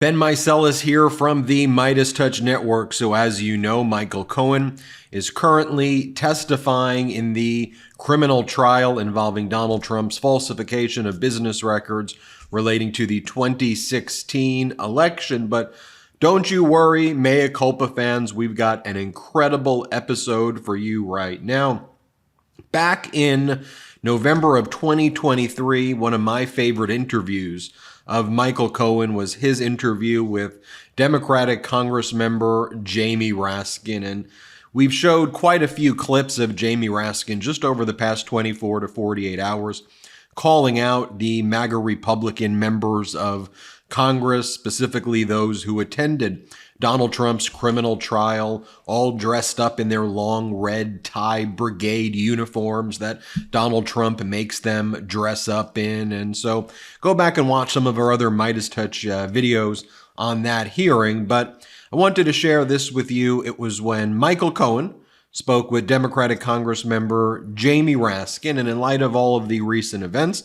Ben Meiselas here from the MeidasTouch network. So as you know, Michael Cohen is currently testifying in the criminal trial involving Donald Trump's falsification of business records relating to the 2016 election. But don't you worry, Mea Culpa fans, we've got an incredible episode for you right now. Back in November of 2023, one of my favorite interviews of Michael Cohen was his interview with Democratic Congressman Jamie Raskin. And we've showed quite a few clips of Jamie Raskin just over the past 24 to 48 hours, calling out the MAGA Republican members of Congress, specifically those who attended Donald Trump's criminal trial, all dressed up in their long red tie brigade uniforms that Donald Trump makes them dress up in. And so go back and watch some of our other MeidasTouch videos on that hearing. But I wanted to share this with you. It was when Michael Cohen spoke with Democratic Congressman Jamie Raskin. And in light of all of the recent events,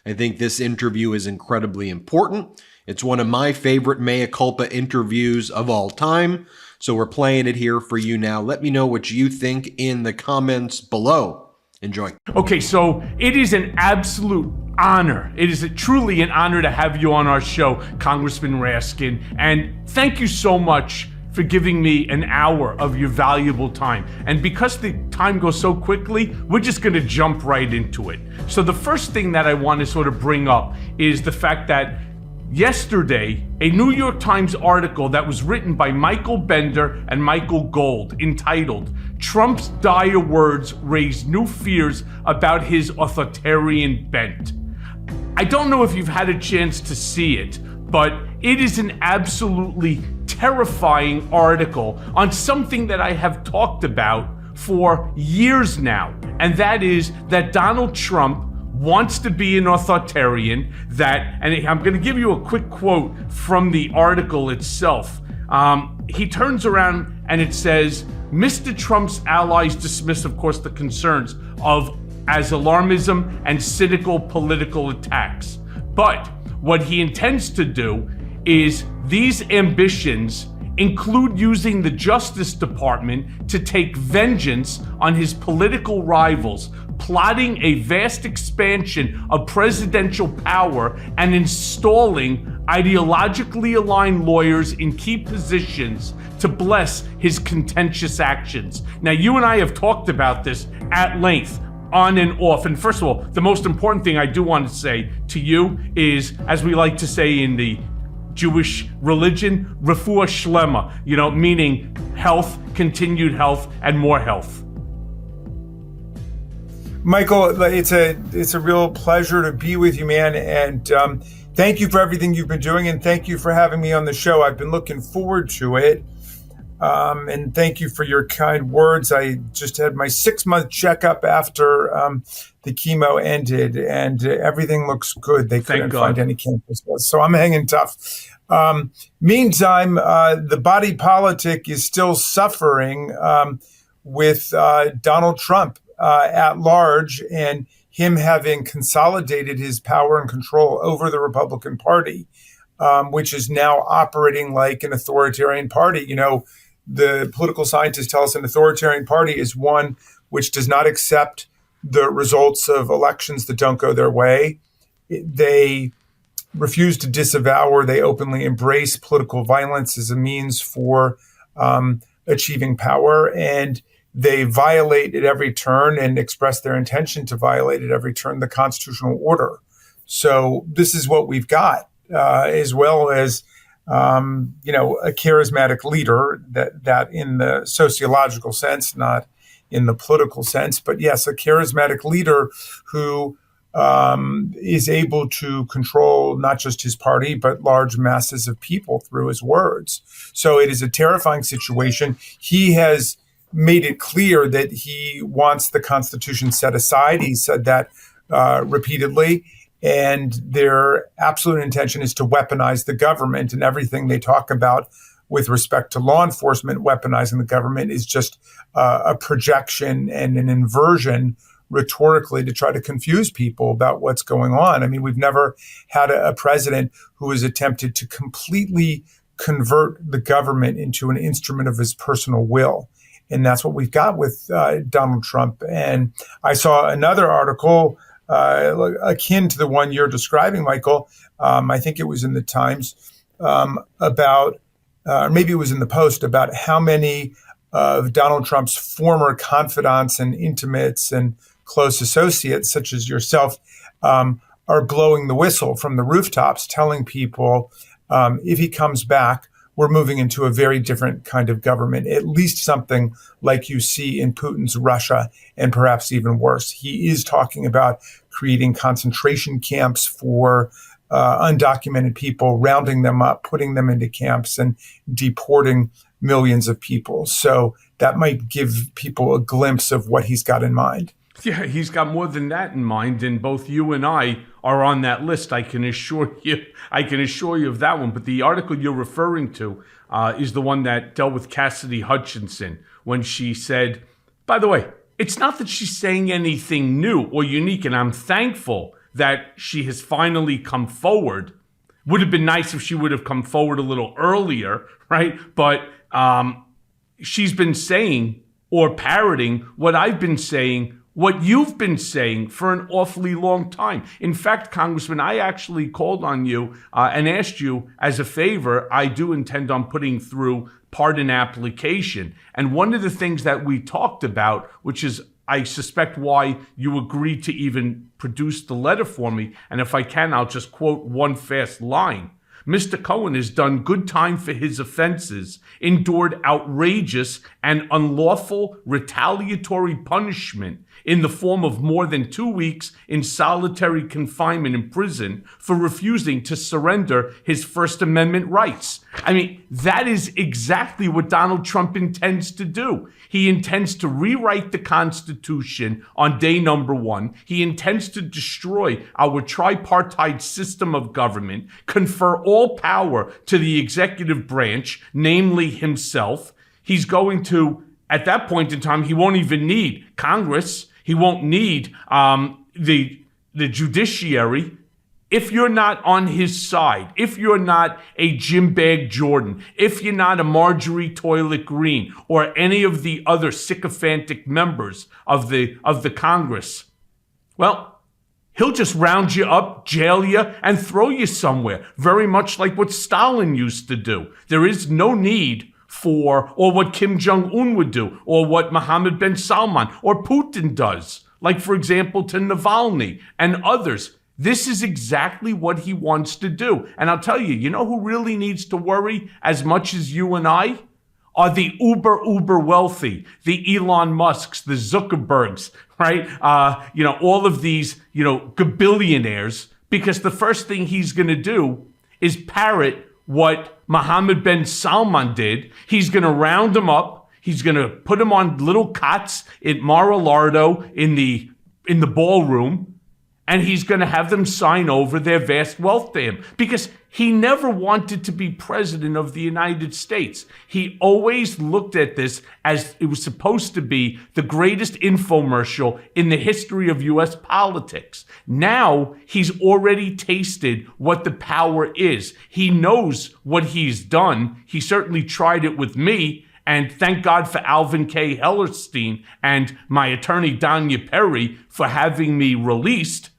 I think this interview is incredibly important. It's one of my favorite Mea Culpa interviews of all time. So we're playing it here for you now. Let me know what you think in the comments below. Enjoy. Okay, so it is an absolute honor. It is truly an honor to have you on our show, Congressman Raskin. And thank you so much for giving me an hour of your valuable time. And because the time goes so quickly, we're just gonna jump right into it. So the first thing that I want to sort of bring up is the fact that yesterday, a New York Times article that was written by Michael Bender and Michael Gold entitled, "Trump's Dire Words Raise New Fears About His Authoritarian Bent." I don't know if you've had a chance to see it, but it is an absolutely terrifying article on something that I have talked about for years now, and that is that Donald Trump wants to be an authoritarian, and I'm going to give you a quick quote from the article itself. He turns around and it says, Mr. Trump's allies dismiss, of course, the concerns as alarmism and cynical political attacks. But what he intends to do is these ambitions include using the Justice Department to take vengeance on his political rivals, plotting a vast expansion of presidential power and installing ideologically aligned lawyers in key positions to bless his contentious actions. Now, you and I have talked about this at length, on and off. And first of all, the most important thing I do want to say to you is, as we like to say in the Jewish religion, refuah shlema, meaning health, continued health, and more health. Michael, it's a real pleasure to be with you, man. And thank you for everything you've been doing. And thank you for having me on the show. I've been looking forward to it. And thank you for your kind words. I just had my 6-month checkup after the chemo ended, and everything looks good. They couldn't find any cancer cells, so I'm hanging tough. Meantime, the body politic is still suffering with Donald Trump at large, and him having consolidated his power and control over the Republican Party, which is now operating like an authoritarian party. The political scientists tell us an authoritarian party is one which does not accept the results of elections that don't go their way. They refuse to disavow, or they openly embrace political violence as a means for achieving power. And they violate at every turn and express their intention to violate at every turn the constitutional order. So this is what we've got, as well as a charismatic leader that in the sociological sense, not in the political sense, but yes, a charismatic leader who is able to control not just his party, but large masses of people through his words. So it is a terrifying situation. He has made it clear that he wants the Constitution set aside. He said that repeatedly. And their absolute intention is to weaponize the government, and everything they talk about with respect to law enforcement weaponizing the government is just a projection and an inversion rhetorically to try to confuse people about what's going on. I mean, we've never had a president who has attempted to completely convert the government into an instrument of his personal will. And that's what we've got with Donald Trump. And I saw another article akin to the one you're describing, Michael. I think it was in the Times about, maybe it was in the Post, about how many of Donald Trump's former confidants and intimates and close associates, such as yourself, are blowing the whistle from the rooftops, telling people if he comes back, we're moving into a very different kind of government, at least something like you see in Putin's Russia, and perhaps even worse. He is talking about creating concentration camps for undocumented people, rounding them up, putting them into camps, and deporting millions of people. So that might give people a glimpse of what he's got in mind. Yeah, he's got more than that in mind, and both you and I are on that list. I can assure you of that one. But the article you're referring to is the one that dealt with Cassidy Hutchinson when she said, by the way, it's not that she's saying anything new or unique, and I'm thankful that she has finally come forward. Would have been nice if she would have come forward a little earlier, right? But she's been saying or parroting what I've been saying, what you've been saying for an awfully long time. In fact, Congressman, I actually called on you and asked you as a favor. I do intend on putting through pardon application. And one of the things that we talked about, which is I suspect why you agreed to even produce the letter for me, and if I can, I'll just quote one fast line. Mr. Cohen has done good time for his offenses, endured outrageous and unlawful retaliatory punishment in the form of more than 2 weeks in solitary confinement in prison for refusing to surrender his First Amendment rights. I mean, that is exactly what Donald Trump intends to do. He intends to rewrite the Constitution on day number one. He intends to destroy our tripartite system of government, confer all power to the executive branch, namely himself. He's going to, at that point in time, he won't even need Congress. He won't need the judiciary. If you're not on his side, if you're not a Jim Bag Jordan, if you're not a Marjorie Toilet Green or any of the other sycophantic members of the Congress, well, he'll just round you up, jail you, and throw you somewhere, very much like what Stalin used to do. There is no need for, or what Kim Jong-un would do, or what Mohammed bin Salman or Putin does, like, for example, to Navalny and others. This is exactly what he wants to do. And I'll tell you, you know who really needs to worry as much as you and I? Are the uber wealthy, the Elon Musks, the Zuckerbergs, right? All of these, gabillionaires, because the first thing he's going to do is parrot what Mohammed bin Salman did. He's going to round them up. He's going to put them on little cots at Mar-a-Lardo in the ballroom. And he's going to have them sign over their vast wealth to him because he never wanted to be president of the United States. He always looked at this as it was supposed to be the greatest infomercial in the history of U.S. politics. Now he's already tasted what the power is. He knows what he's done. He certainly tried it with me. And thank God for Alvin K. Hellerstein and my attorney, Danya Perry, for having me released.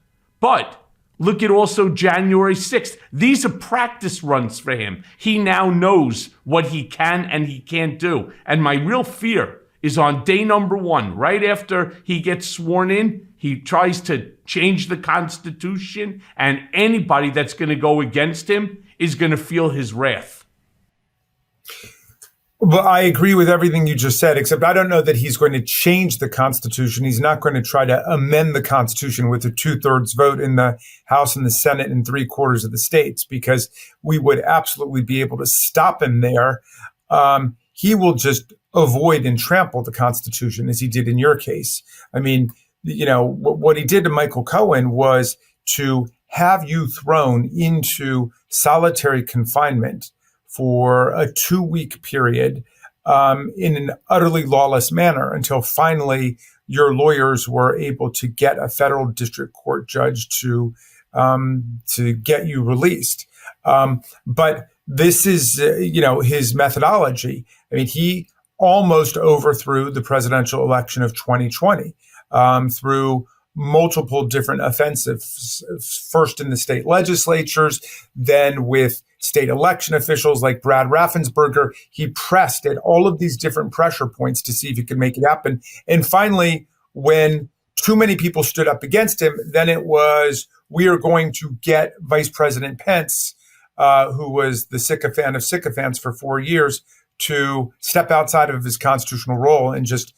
But look at also January 6th. These are practice runs for him. He now knows what he can and he can't do. And my real fear is on day number one, right after he gets sworn in, he tries to change the Constitution, and anybody that's going to go against him is going to feel his wrath. Well, I agree with everything you just said, except I don't know that he's going to change the Constitution. He's not going to try to amend the Constitution with a 2/3 vote in the House and the Senate and 3/4 of the states, because we would absolutely be able to stop him there. He will just avoid and trample the Constitution, as he did in your case. I mean, what he did to Michael Cohen was to have you thrown into solitary confinement for a 2-week period in an utterly lawless manner until finally your lawyers were able to get a federal district court judge to get you released. But this is, his methodology. I mean, he almost overthrew the presidential election of 2020 through multiple different offensives, first in the state legislatures, then with state election officials like Brad Raffensperger. He pressed at all of these different pressure points to see if he could make it happen. And finally, when too many people stood up against him, then it was, we are going to get Vice President Pence, who was the sycophant of sycophants for 4 years, to step outside of his constitutional role and just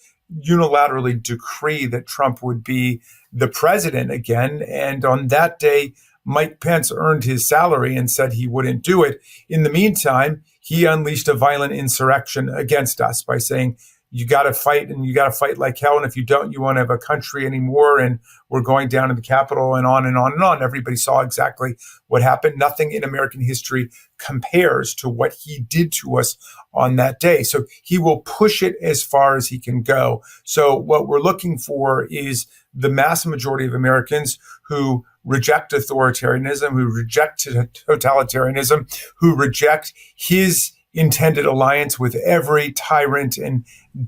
unilaterally decree that Trump would be the president again. And on that day, Mike Pence earned his salary and said he wouldn't do it. In the meantime, he unleashed a violent insurrection against us by saying, you got to fight, and you got to fight like hell. And if you don't, you won't have a country anymore. And we're going down to the Capitol, and on and on and on. Everybody saw exactly what happened. Nothing in American history compares to what he did to us on that day. So he will push it as far as he can go. So what we're looking for is the mass majority of Americans who reject authoritarianism, who reject totalitarianism, who reject his intended alliance with every tyrant and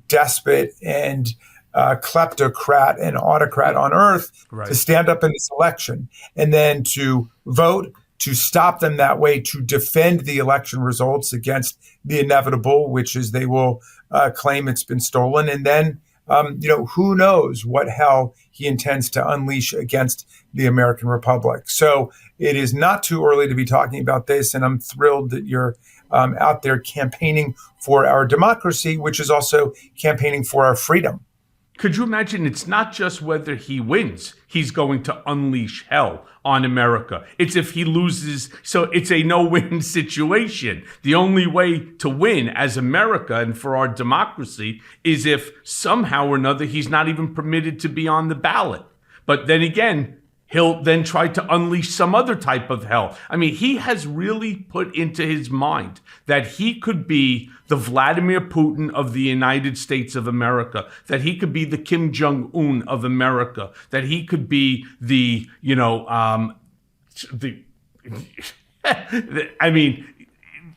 despot and kleptocrat and autocrat on earth, right, to stand up in this election and then to vote to stop them that way, to defend the election results against the inevitable, which is they will claim it's been stolen. And then, who knows what hell he intends to unleash against the American Republic. So it is not too early to be talking about this. And I'm thrilled that you're out there campaigning for our democracy, which is also campaigning for our freedom. Could you imagine? It's not just whether he wins, he's going to unleash hell on America. It's if he loses. So it's a no-win situation. The only way to win as America and for our democracy is if somehow or another he's not even permitted to be on the ballot. But then again, he'll then try to unleash some other type of hell. I mean, he has really put into his mind that he could be the Vladimir Putin of the United States of America, that he could be the Kim Jong-un of America, that he could be the,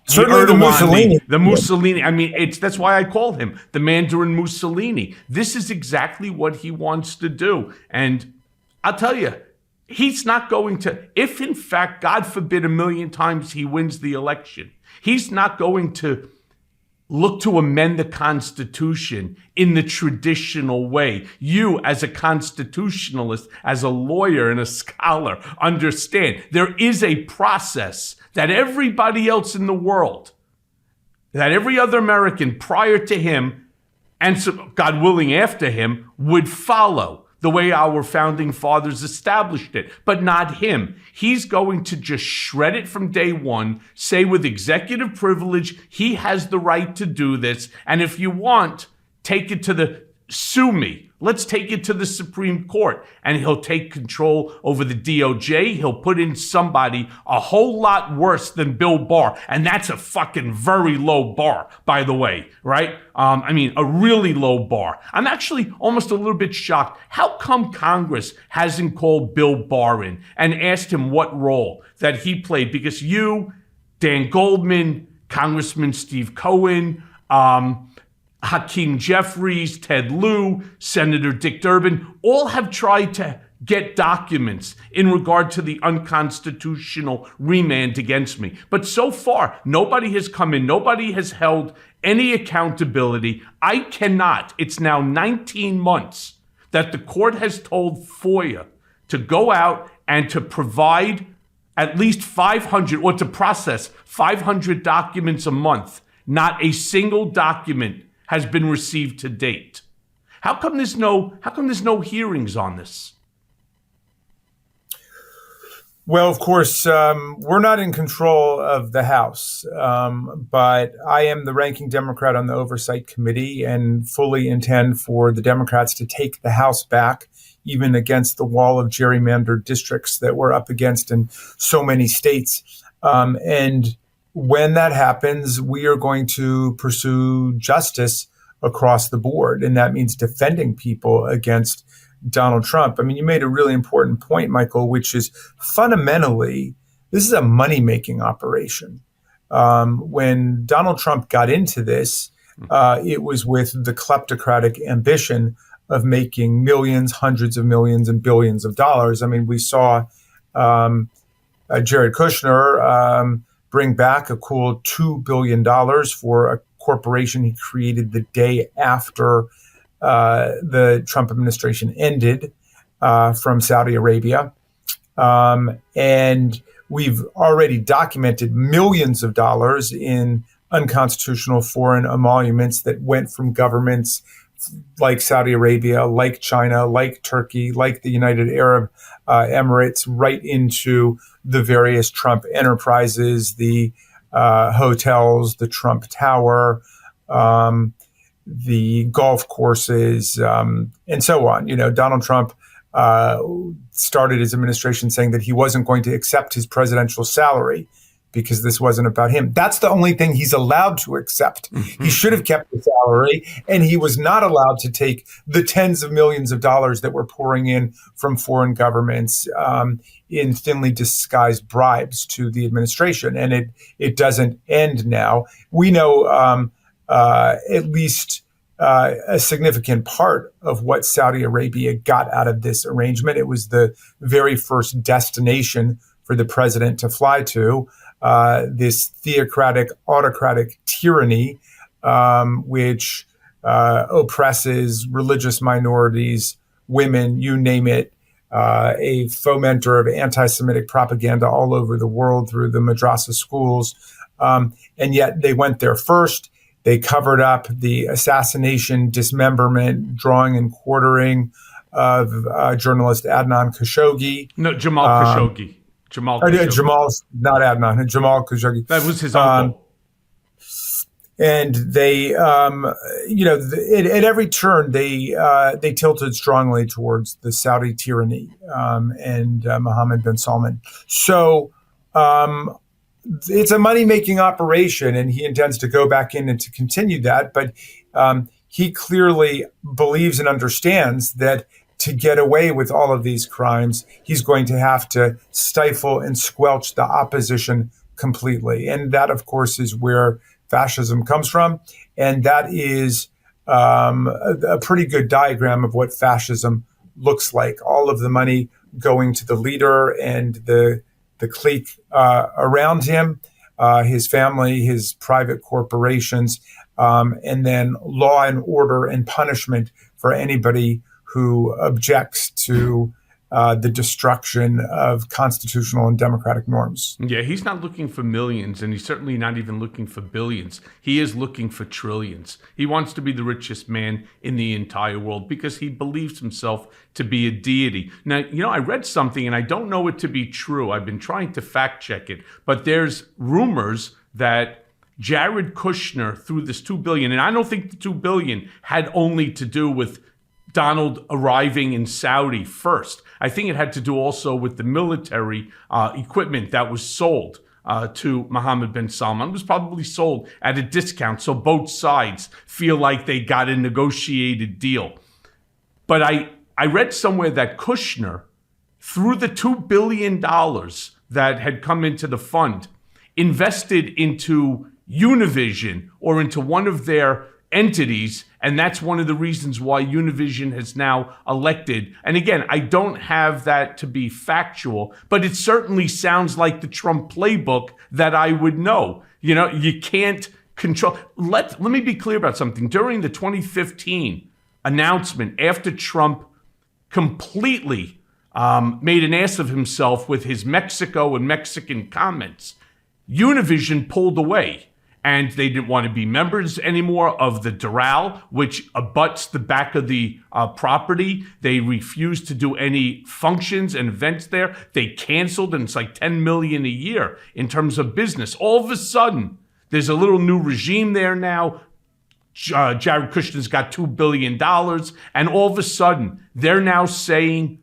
certainly the Mussolini. The Mussolini. I mean, that's why I call him the Mandarin Mussolini. This is exactly what he wants to do. And I'll tell you, he's not going to, if in fact, God forbid, 1,000,000 times he wins the election, he's not going to look to amend the Constitution in the traditional way. You, as a constitutionalist, as a lawyer and a scholar, understand there is a process that everybody else in the world, that every other American prior to him, and so, God willing after him, would follow, the way our founding fathers established it, but not him. He's going to just shred it from day one, say with executive privilege, he has the right to do this. And if you want, take it to sue me. Let's take it to the Supreme Court. And he'll take control over the DOJ. He'll put in somebody a whole lot worse than Bill Barr. And that's a fucking very low bar, by the way, right? A really low bar. I'm actually almost a little bit shocked. How come Congress hasn't called Bill Barr in and asked him what role that he played? Because you, Dan Goldman, Congressman Steve Cohen, Hakeem Jeffries, Ted Lieu, Senator Dick Durbin, all have tried to get documents in regard to the unconstitutional remand against me. But so far, nobody has come in. Nobody has held any accountability. I cannot. It's now 19 months that the court has told FOIA to go out and to provide at least 500, or to process 500 documents a month. Not a single document has been received to date. How come there's no hearings on this? Well, of course, we're not in control of the House, but I am the ranking Democrat on the Oversight Committee and fully intend for the Democrats to take the House back, even against the wall of gerrymandered districts that we're up against in so many states. And when that happens, we are going to pursue justice across the board. And that means defending people against Donald Trump. I mean, you made a really important point, Michael, which is fundamentally, this is a money-making operation. When Donald Trump got into this, it was with the kleptocratic ambition of making millions, hundreds of millions, and billions of dollars. I mean, we saw Jared Kushner bring back a cool $2 billion for a corporation he created the day after the Trump administration ended from Saudi Arabia. And we've already documented millions of dollars in unconstitutional foreign emoluments that went from governments like Saudi Arabia, like China, like Turkey, like the United Arab Emirates, right into the various Trump enterprises, the hotels, the Trump Tower, the golf courses, and so on. You know, Donald Trump started his administration saying that he wasn't going to accept his presidential salary because this wasn't about him. That's the only thing he's allowed to accept. He should have kept the salary, and he was not allowed to take the tens of millions of dollars that were pouring in from foreign governments in thinly disguised bribes to the administration. And it doesn't end now. We know at least a significant part of what Saudi Arabia got out of this arrangement. It was the very first destination for the president to fly to. This theocratic, autocratic tyranny, which oppresses religious minorities, women, you name it, a fomenter of anti-Semitic propaganda all over the world through the madrasa schools. And yet they went there first. They covered up the assassination, dismemberment, drawing and quartering of journalist Adnan Khashoggi. No, Jamal Khashoggi. Jamal not Adnan, Jamal Khashoggi. That was his uncle. And they, at every turn, they tilted strongly towards the Saudi tyranny and Mohammed bin Salman. So it's a money-making operation, and he intends to go back in and to continue that. But he clearly believes and understands that to get away with all of these crimes, he's going to have to stifle and squelch the opposition completely. And that, of course, is where fascism comes from. And that is a pretty good diagram of what fascism looks like. All of the money going to the leader and the clique around him, his family, his private corporations, and then law and order and punishment for anybody who objects to the destruction of constitutional and democratic norms. Yeah, he's not looking for millions, and he's certainly not even looking for billions. He is looking for trillions. He wants to be the richest man in the entire world because he believes himself to be a deity. Now, you know, I read something, and I don't know it to be true. I've been trying to fact check it, but there's rumors that Jared Kushner threw this $2 billion, and I don't think the $2 billion had only to do with Donald arriving in Saudi first. I think it had to do also with the military equipment that was sold to Mohammed bin Salman. It was probably sold at a discount, so both sides feel like they got a negotiated deal. But I read somewhere that Kushner, through the $2 billion that had come into the fund, invested into Univision or into one of their entities, and that's one of the reasons why Univision has now elected. And again, I don't have that to be factual, but it certainly sounds like the Trump playbook that I would know. You know, you can't control. Let me be clear about something. During the 2015 announcement, after Trump completely made an ass of himself with his Mexico and Mexican comments, Univision pulled away. And they didn't want to be members anymore of the Doral, which abuts the back of the property. They refused to do any functions and events there. They canceled, and it's like $10 million a year in terms of business. All of a sudden, there's a little new regime there now. Jared Kushner's got $2 billion. And all of a sudden, they're now saying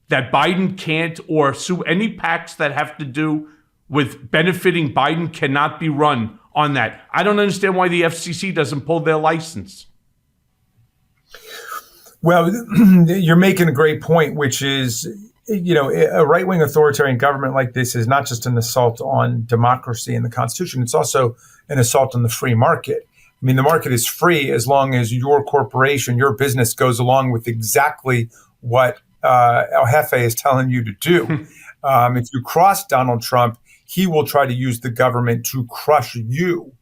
that Biden can't, or sue any PACs that have to do with benefiting Biden cannot be run on that. I don't understand why the FCC doesn't pull their license. Well, you're making a great point, which is, a right-wing authoritarian government like this is not just an assault on democracy and the Constitution. It's also an assault on the free market. I mean, the market is free as long as your corporation, your business goes along with exactly what El Jefe is telling you to do. If you cross Donald Trump, he will try to use the government to crush you.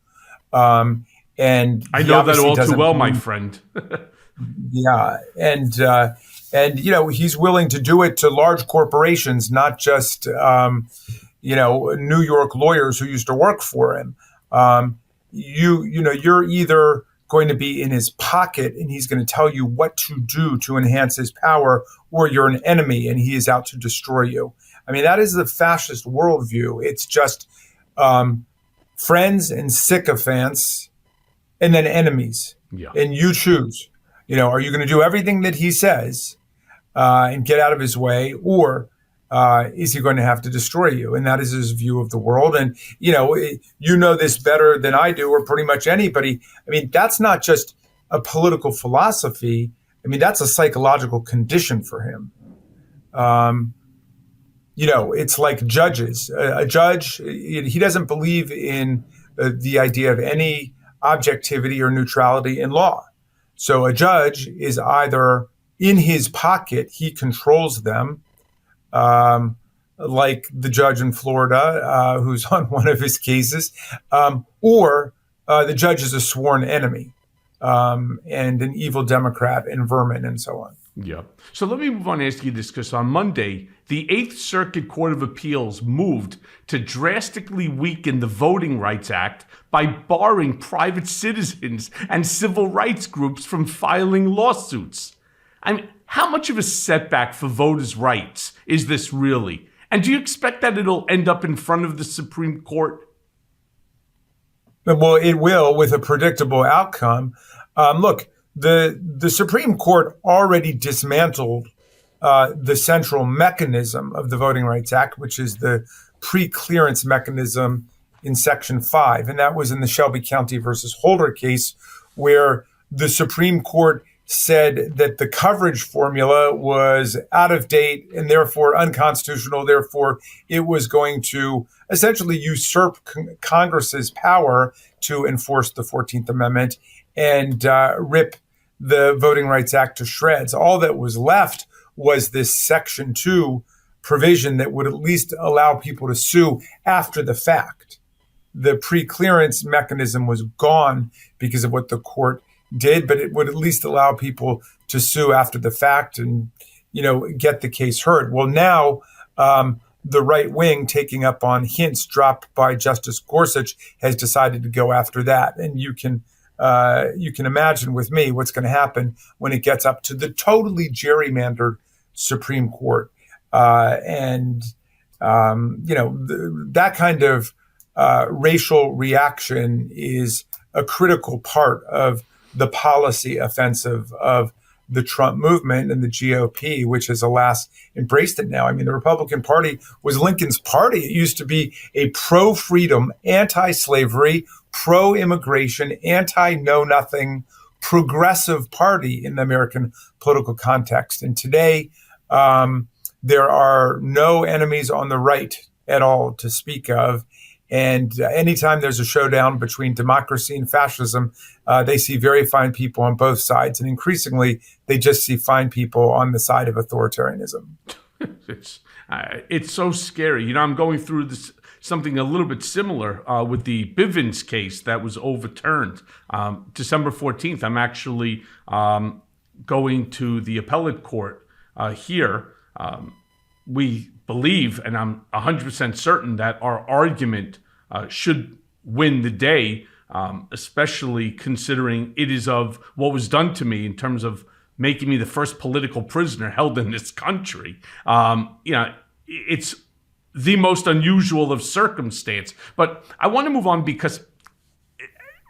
And I know that all too well, my friend. Yeah, and he's willing to do it to large corporations, not just New York lawyers who used to work for him. You're either going to be in his pocket and he's going to tell you what to do to enhance his power, or you're an enemy and he is out to destroy you. I mean, that is the fascist worldview. It's just friends and sycophants and then enemies. Yeah. And you choose. Are you going to do everything that he says and get out of his way, or is he going to have to destroy you? And that is his view of the world. And, this better than I do, or pretty much anybody. I mean, that's not just a political philosophy. I mean, that's a psychological condition for him. It's like judges. A judge, he doesn't believe in the idea of any objectivity or neutrality in law. So a judge is either in his pocket, he controls them, like the judge in Florida, who's on one of his cases, or the judge is a sworn enemy and an evil Democrat and vermin and so on. Yeah. So let me move on and ask you this, because on Monday, the Eighth Circuit Court of Appeals moved to drastically weaken the Voting Rights Act by barring private citizens and civil rights groups from filing lawsuits. I mean, how much of a setback for voters' rights is this really? And do you expect that it'll end up in front of the Supreme Court? Well, it will, with a predictable outcome. Look, the Supreme Court already dismantled the central mechanism of the Voting Rights Act, which is the pre-clearance mechanism in Section 5. And that was in the Shelby County versus Holder case, where the Supreme Court said that the coverage formula was out of date and therefore unconstitutional. Therefore, it was going to essentially usurp Congress's power to enforce the 14th Amendment and rip the Voting Rights Act to shreds. All that was left was this Section 2 provision that would at least allow people to sue after the fact. The pre-clearance mechanism was gone because of what the court did, but it would at least allow people to sue after the fact and, get the case heard. Well, now the right wing, taking up on hints dropped by Justice Gorsuch, has decided to go after that. And you can imagine with me what's going to happen when it gets up to the totally gerrymandered Supreme Court. That kind of racial reaction is a critical part of the policy offensive of the Trump movement and the GOP, which has, alas, embraced it now. I mean, the Republican Party was Lincoln's party. It used to be a pro-freedom, anti-slavery, pro-immigration, anti-know-nothing, progressive party in the American political context. And today, there are no enemies on the right at all to speak of. And anytime there's a showdown between democracy and fascism, they see very fine people on both sides. And increasingly, they just see fine people on the side of authoritarianism. It's so scary. I'm going through something a little bit similar with the Bivens case that was overturned. December 14th, I'm actually going to the appellate court here. We believe, and I'm 100% certain, that our argument should win the day, especially considering it is of what was done to me in terms of making me the first political prisoner held in this country. It's the most unusual of circumstance. But I want to move on because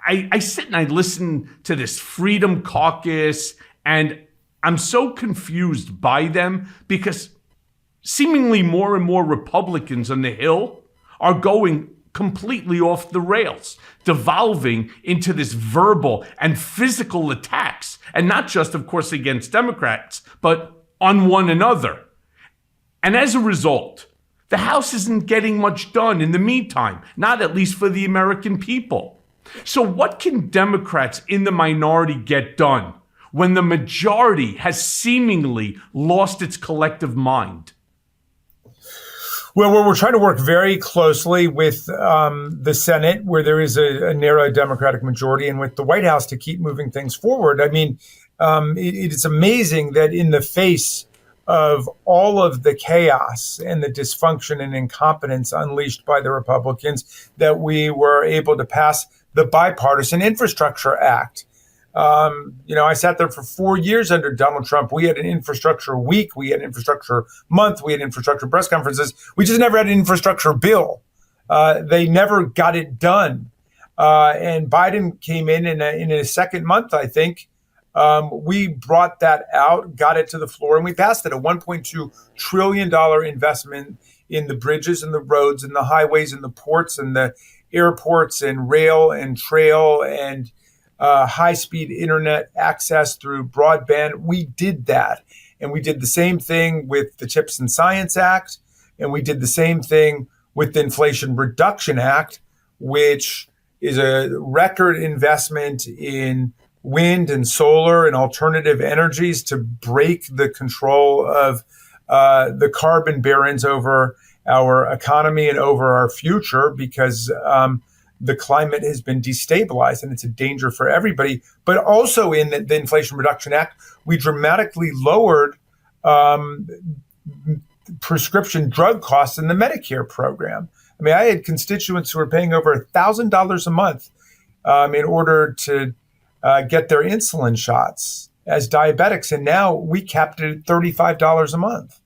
I sit and I listen to this Freedom Caucus, and I'm so confused by them because seemingly more and more Republicans on the Hill are going completely off the rails, devolving into this verbal and physical attacks, and not just, of course, against Democrats, but on one another. And as a result, the House isn't getting much done in the meantime, not at least for the American people. So what can Democrats in the minority get done when the majority has seemingly lost its collective mind? Well, we're trying to work very closely with the Senate, where there is a narrow Democratic majority, and with the White House to keep moving things forward. I mean, it's amazing that in the face of all of the chaos and the dysfunction and incompetence unleashed by the Republicans, that we were able to pass the Bipartisan Infrastructure Act. I sat there for 4 years under Donald Trump. We had an infrastructure week. We had an infrastructure month. We had infrastructure press conferences. We just never had an infrastructure bill. They never got it done. And Biden came in a second month, I think. We brought that out, got it to the floor, and we passed it, a $1.2 trillion investment in the bridges and the roads and the highways and the ports and the airports and rail and trail and high-speed internet access through broadband. We did that. And we did the same thing with the Chips and Science Act. And we did the same thing with the Inflation Reduction Act, which is a record investment in wind and solar and alternative energies to break the control of the carbon barons over our economy and over our future, because the climate has been destabilized and it's a danger for everybody. But also in the Inflation Reduction Act, we dramatically lowered prescription drug costs in the Medicare program. I mean, I had constituents who were paying over $1,000 a month in order to get their insulin shots as diabetics. And now we capped it at $35 a month.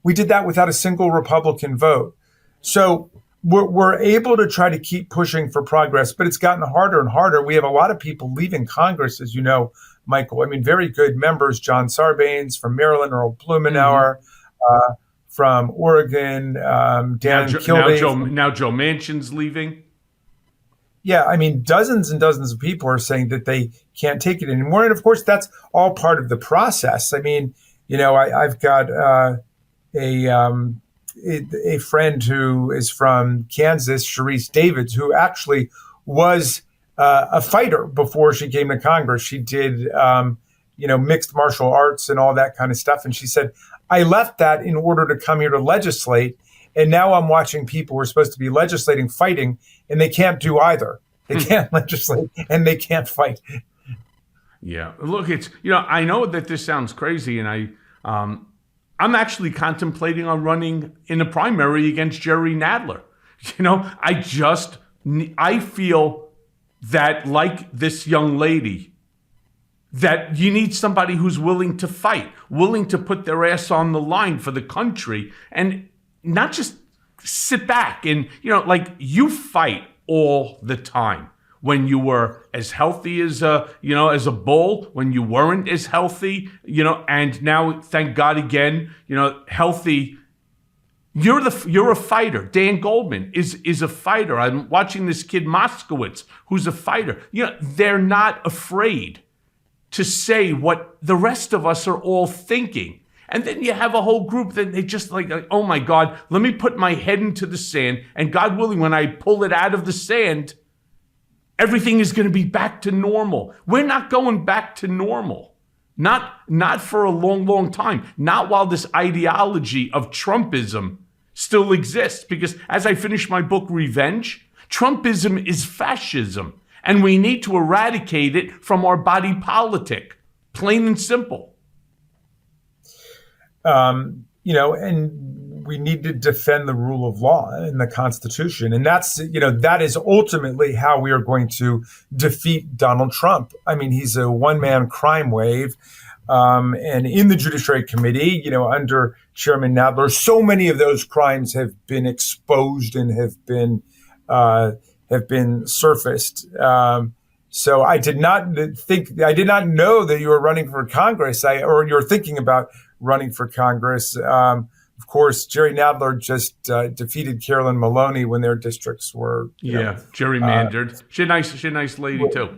We did that without a single Republican vote. So we're able to try to keep pushing for progress, but it's gotten harder and harder. We have a lot of people leaving Congress, as you know, Michael. I mean, very good members, John Sarbanes from Maryland, Earl Blumenauer from Oregon, Dan Kildee. Now Joe Manchin's leaving. Yeah, I mean, dozens and dozens of people are saying that they can't take it anymore. And of course, that's all part of the process. I mean, I've got a friend who is from Kansas, Sharice Davids, who actually was a fighter before she came to Congress. She did, mixed martial arts and all that kind of stuff. And she said, I left that in order to come here to legislate. And now I'm watching people who are supposed to be legislating, fighting, and they can't do either. They can't legislate and they can't fight. Yeah. Look, it's, I know that this sounds crazy, and I'm actually contemplating on running in a primary against Jerry Nadler. I feel that, like this young lady, that you need somebody who's willing to fight, willing to put their ass on the line for the country, and not just sit back and, you fight all the time. When you were as healthy as as a bull, when you weren't as healthy, and now, thank God again, healthy. You're a fighter. Dan Goldman is a fighter. I'm watching this kid Moskowitz, who's a fighter. They're not afraid to say what the rest of us are all thinking. And then you have a whole group that they just like, oh my God, let me put my head into the sand, and God willing, when I pull it out of the sand, everything is going to be back to normal. We're not going back to normal. Not for a long, long time. Not while this ideology of Trumpism still exists. Because as I finish my book, Revenge, Trumpism is fascism. And we need to eradicate it from our body politic. Plain and simple. And we need to defend the rule of law and the Constitution. And that is ultimately how we are going to defeat Donald Trump. I mean, he's a one-man crime wave. And in the Judiciary Committee, under Chairman Nadler, so many of those crimes have been exposed and have been surfaced. So I did not know that you were running for Congress, or you're thinking about running for Congress. of course, Jerry Nadler just defeated Carolyn Maloney when their districts were gerrymandered. She's a nice lady too.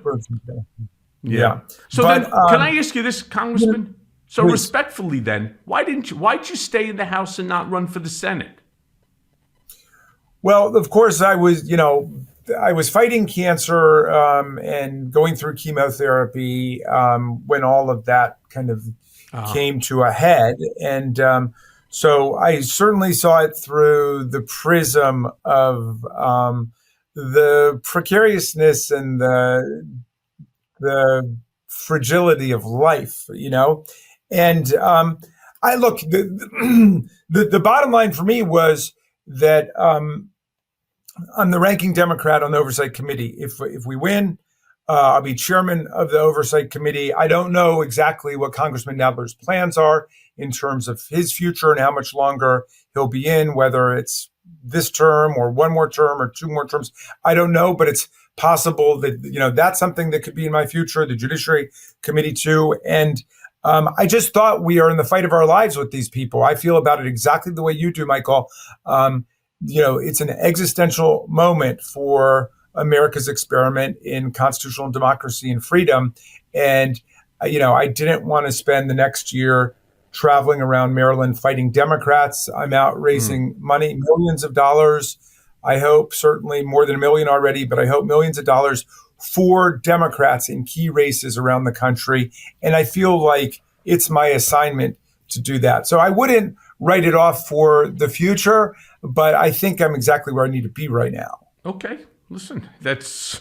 Yeah. So but, then, can I ask you this, Congressman? So please. Respectfully, then, why'd you stay in the House and not run for the Senate? Well, of course, I was fighting cancer and going through chemotherapy when all of that kind of came to a head. And so I certainly saw it through the prism of the precariousness and the fragility of life, And I look, the bottom line for me was that I'm the ranking Democrat on the Oversight Committee. If we win, I'll be chairman of the Oversight Committee. I don't know exactly what Congressman Nadler's plans are in terms of his future and how much longer he'll be in, whether it's this term or one more term or two more terms. I don't know, but it's possible that, that's something that could be in my future, the Judiciary Committee too. And I just thought we are in the fight of our lives with these people. I feel about it exactly the way you do, Michael. It's an existential moment for America's experiment in constitutional democracy and freedom. And, I didn't want to spend the next year traveling around Maryland fighting Democrats. I'm out raising money, millions of dollars. I hope certainly more than $1 million already, but I hope millions of dollars for Democrats in key races around the country. And I feel like it's my assignment to do that. So I wouldn't write it off for the future, but I think I'm exactly where I need to be right now. Okay. Listen, that's,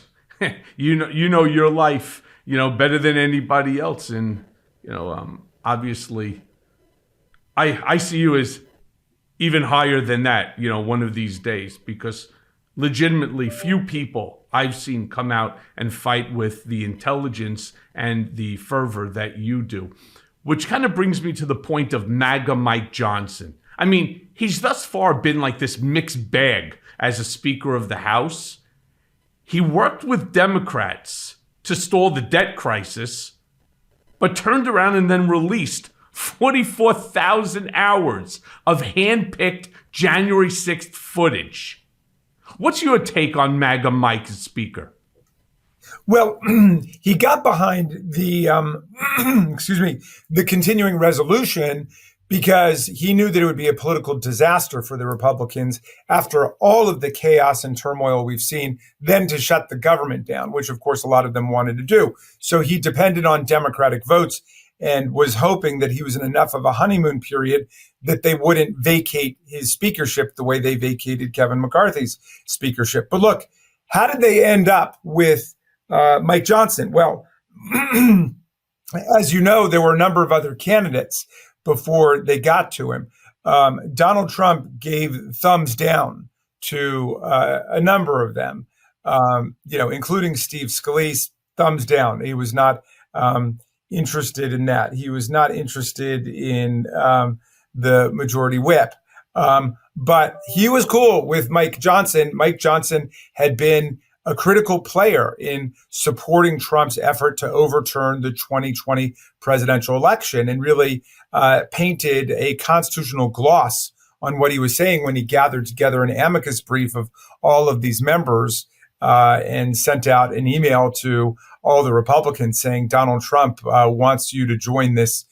you know your life, better than anybody else. And, obviously I see you as even higher than that, one of these days, because legitimately few people I've seen come out and fight with the intelligence and the fervor that you do, which kind of brings me to the point of MAGA Mike Johnson. I mean, he's thus far been like this mixed bag as a Speaker of the House. He worked with Democrats to stall the debt crisis, but turned around and then released 44,000 hours of hand-picked January 6th footage. What's your take on MAGA Mike as Speaker? Well, he got behind the, the continuing resolution because he knew that it would be a political disaster for the Republicans after all of the chaos and turmoil we've seen, then to shut the government down, which of course a lot of them wanted to do. So he depended on Democratic votes and was hoping that he was in enough of a honeymoon period that they wouldn't vacate his speakership the way they vacated Kevin McCarthy's speakership. But look, how did they end up with Mike Johnson? Well, as you know, there were a number of other candidates before they got to him. Donald Trump gave thumbs down to a number of them, including Steve Scalise, thumbs down. He was not interested in that. He was not interested in the majority whip. But he was cool with Mike Johnson. Mike Johnson had been a critical player in supporting Trump's effort to overturn the 2020 presidential election and really painted a constitutional gloss on what he was saying when he gathered together an amicus brief of all of these members and sent out an email to all the Republicans saying Donald Trump wants you to join this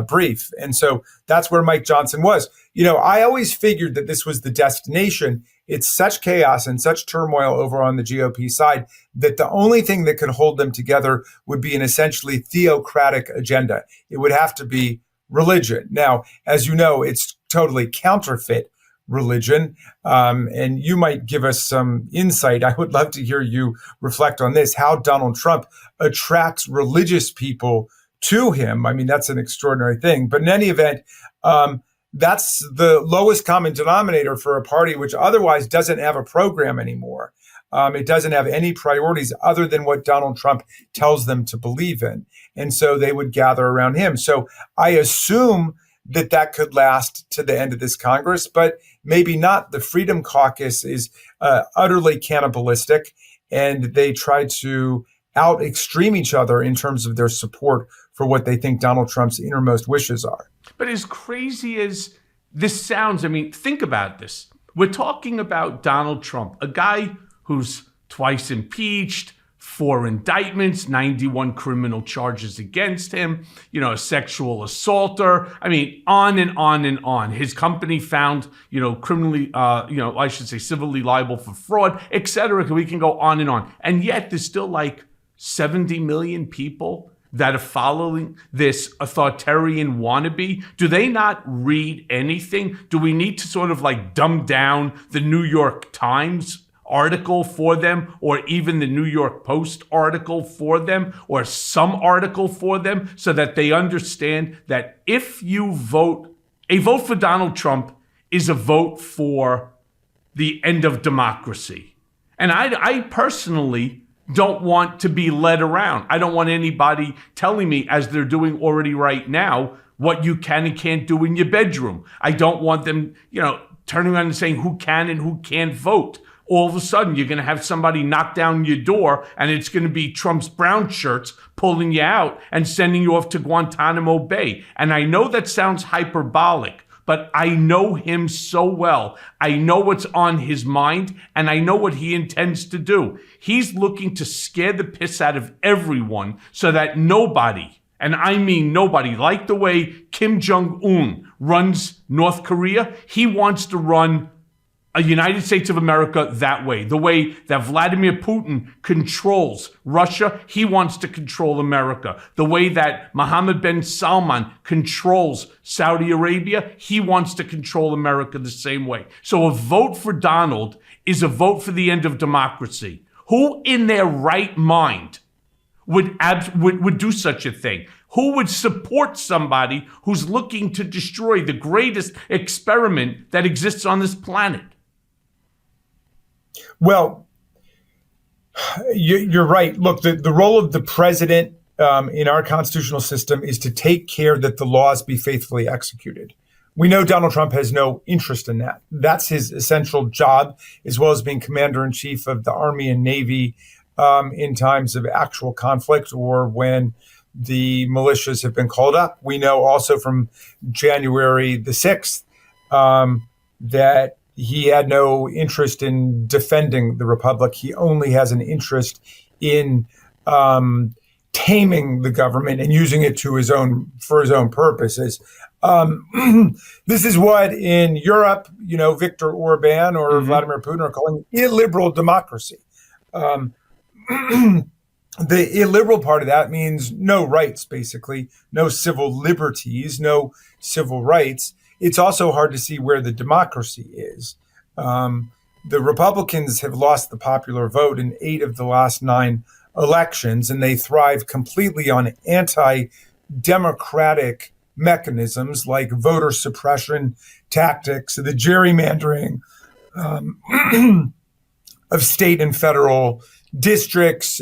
brief. And so that's where Mike Johnson was. I always figured that this was the destination. It's such chaos and such turmoil over on the GOP side that the only thing that could hold them together would be an essentially theocratic agenda. It would have to be religion. Now, as you know, it's totally counterfeit religion. And you might give us some insight. I would love to hear you reflect on this, how Donald Trump attracts religious people to him. I mean, that's an extraordinary thing. But in any event, that's the lowest common denominator for a party which otherwise doesn't have a program anymore. It doesn't have any priorities other than what Donald Trump tells them to believe in. And so they would gather around him. So I assume that could last to the end of this Congress, but maybe not. The Freedom Caucus is utterly cannibalistic, and they try to out extreme each other in terms of their support for what they think Donald Trump's innermost wishes are. But as crazy as this sounds, think about this. We're talking about Donald Trump, a guy who's twice impeached, 4 indictments, 91 criminal charges against him, a sexual assaulter. On and on and on. His company found, criminally, civilly liable for fraud, etc. We can go on and on. And yet there's still like 70 million people that are following this authoritarian wannabe. Do they not read anything? Do we need to sort of like dumb down the New York Times article for them, or even the New York Post article for them, or some article for them, so that they understand that if you vote, a vote for Donald Trump is a vote for the end of democracy? And I personally don't want to be led around. I don't want anybody telling me, as they're doing already right now, what you can and can't do in your bedroom. I don't want them, turning around and saying who can and who can't vote. All of a sudden, you're going to have somebody knock down your door, and it's going to be Trump's brown shirts pulling you out and sending you off to Guantanamo Bay. And I know that sounds hyperbolic, but I know him so well. I know what's on his mind, and I know what he intends to do. He's looking to scare the piss out of everyone so that nobody, and I mean nobody, like the way Kim Jong-un runs North Korea, he wants to run a United States of America that way. The way that Vladimir Putin controls Russia, he wants to control America. The way that Mohammed bin Salman controls Saudi Arabia, he wants to control America the same way. So a vote for Donald is a vote for the end of democracy. Who in their right mind would do such a thing? Who would support somebody who's looking to destroy the greatest experiment that exists on this planet? Well, you're right. Look, the role of the president in our constitutional system is to take care that the laws be faithfully executed. We know Donald Trump has no interest in that. That's his essential job, as well as being commander-in-chief of the Army and Navy in times of actual conflict or when the militias have been called up. We know also from January the 6th that he had no interest in defending the republic. He only has an interest in taming the government and using it for his own purposes. This is what in Europe, Viktor Orban or Vladimir Putin are calling illiberal democracy. The illiberal part of that means no rights, basically, no civil liberties, no civil rights. It's also hard to see where the democracy is. The Republicans have lost the popular vote in 8 of the last 9 elections, and they thrive completely on anti-democratic mechanisms like voter suppression tactics, the gerrymandering of state and federal districts,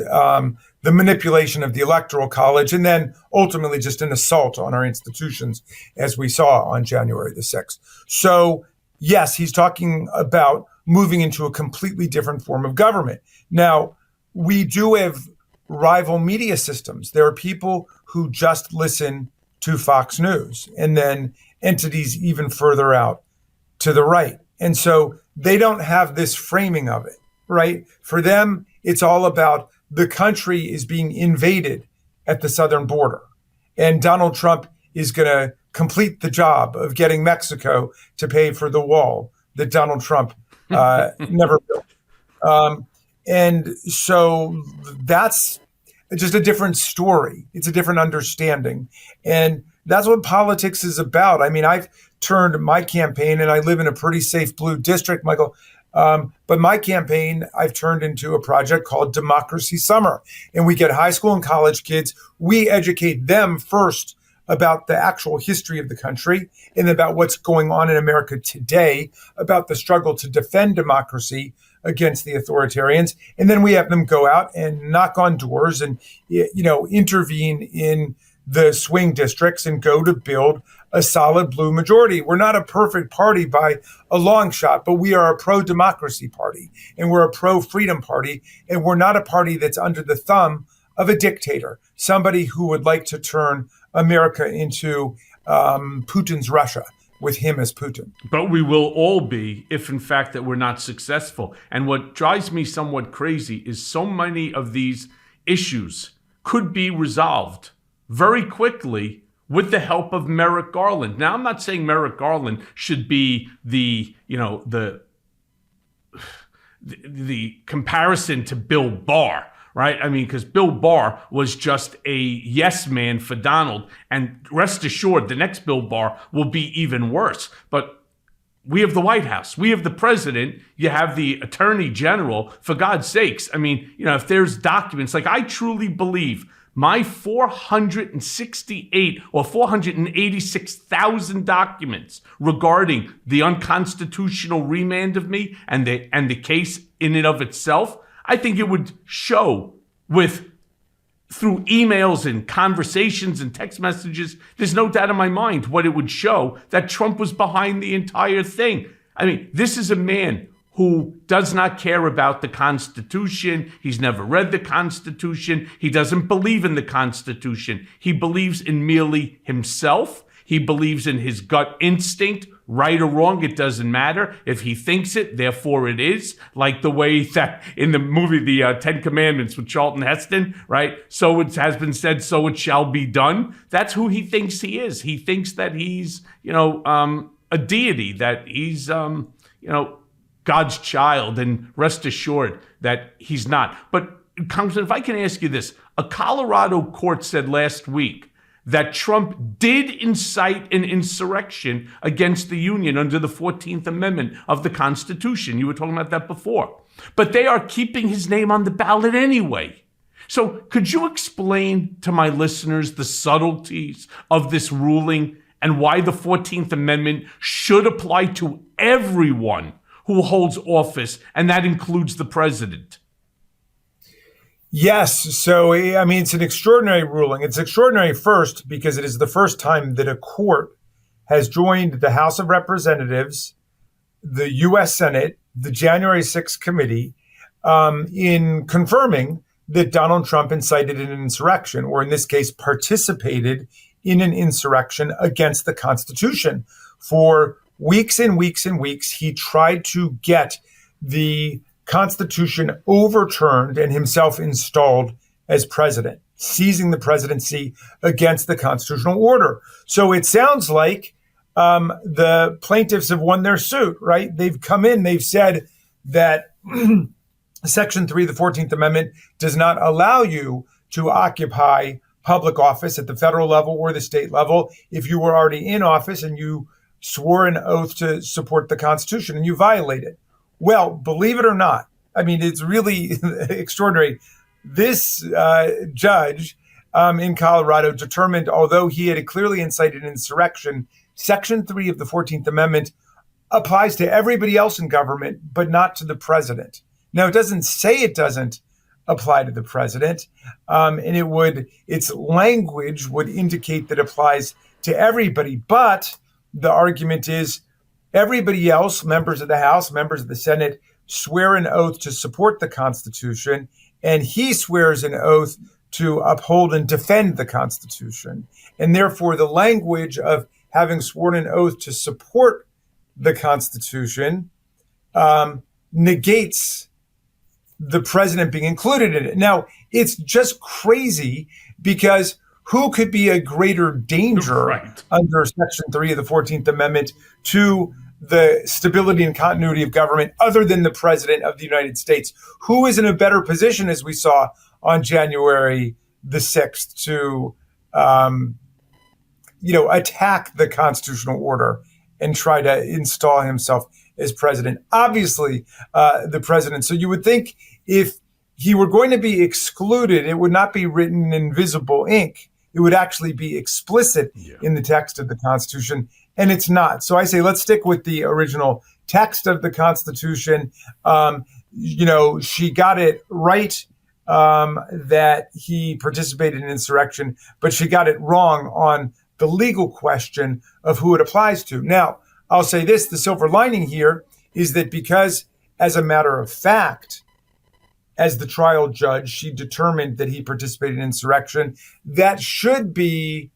the manipulation of the Electoral College, and then ultimately just an assault on our institutions, as we saw on January the 6th. So, yes, he's talking about moving into a completely different form of government. Now, we do have rival media systems. There are people who just listen to Fox News, and then entities even further out to the right. And so they don't have this framing of it, right? For them, it's all about the country is being invaded at the southern border. And Donald Trump is going to complete the job of getting Mexico to pay for the wall that Donald Trump never built. And so that's just a different story. It's a different understanding. And that's what politics is about. I mean, I've turned my campaign, and I live in a pretty safe blue district, Michael, but my campaign, I've turned into a project called Democracy Summer. And we get high school and college kids. We educate them first about the actual history of the country and about what's going on in America today, about the struggle to defend democracy against the authoritarians. And then we have them go out and knock on doors and, intervene in the swing districts and go to build a solid blue majority. We're not a perfect party by a long shot, but we are a pro-democracy party, and we're a pro-freedom party, and we're not a party that's under the thumb of a dictator, somebody who would like to turn America into Putin's Russia. with him as Putin. But we will all be if, in fact, that we're not successful. And what drives me somewhat crazy is so many of these issues could be resolved very quickly with the help of Merrick Garland. Now, I'm not saying Merrick Garland should be the comparison to Bill Barr, right? I mean, because Bill Barr was just a yes man for Donald. And rest assured, the next Bill Barr will be even worse. But we have the White House. We have the president. You have the attorney general. For God's sakes, I mean, if there's documents, like I truly believe my 468 or 486,000 documents regarding the unconstitutional remand of me and the case in and of itself, I think it would show through emails and conversations and text messages, there's no doubt in my mind what it would show, that Trump was behind the entire thing. I mean, this is a man who does not care about the Constitution. He's never read the Constitution. He doesn't believe in the Constitution. He believes in merely himself. He believes in his gut instinct, right or wrong, it doesn't matter. If he thinks it, therefore it is. Like the way that in the movie, the Ten Commandments with Charlton Heston, right? So it has been said, so it shall be done. That's who he thinks he is. He thinks that he's, a deity, that he's, God's child, and rest assured that he's not. But Congressman, if I can ask you this, a Colorado court said last week that Trump did incite an insurrection against the Union under the 14th Amendment of the Constitution. You were talking about that before. But they are keeping his name on the ballot anyway. So could you explain to my listeners the subtleties of this ruling and why the 14th Amendment should apply to everyone who holds office, and that includes the president? Yes. So, I mean, it's an extraordinary ruling. It's extraordinary first because it is the first time that a court has joined the House of Representatives, the U.S. Senate, the January 6th committee, in confirming that Donald Trump incited an insurrection, or in this case, participated in an insurrection against the Constitution. For weeks and weeks and weeks, he tried to get the Constitution overturned and himself installed as president, seizing the presidency against the constitutional order. So it sounds like the plaintiffs have won their suit, right? They've come in, they've said that Section 3 of the 14th Amendment does not allow you to occupy public office at the federal level or the state level if you were already in office and you swore an oath to support the Constitution and you violate it. Well, believe it or not, I mean, it's really extraordinary. This judge in Colorado determined, although he had clearly incited an insurrection, Section 3 of the 14th Amendment applies to everybody else in government, but not to the president. Now, it doesn't say it doesn't apply to the president, and its language would indicate that it applies to everybody. But the argument is, everybody else, members of the House, members of the Senate, swear an oath to support the Constitution, and he swears an oath to uphold and defend the Constitution. And therefore, the language of having sworn an oath to support the Constitution negates the president being included in it. Now, it's just crazy because who could be a greater danger under Section 3 of the 14th Amendment to the stability and continuity of government other than the president of the United States? Who is in a better position, as we saw on January the 6th, to attack the constitutional order and try to install himself as president? Obviously, the president. So you would think if he were going to be excluded, it would not be written in invisible ink. It would actually be explicit in the text of the Constitution, and it's not. So I say, let's stick with the original text of the Constitution. She got it right that he participated in insurrection, but she got it wrong on the legal question of who it applies to. Now, I'll say this, the silver lining here is that because, as a matter of fact, as the trial judge, she determined that he participated in insurrection, that should be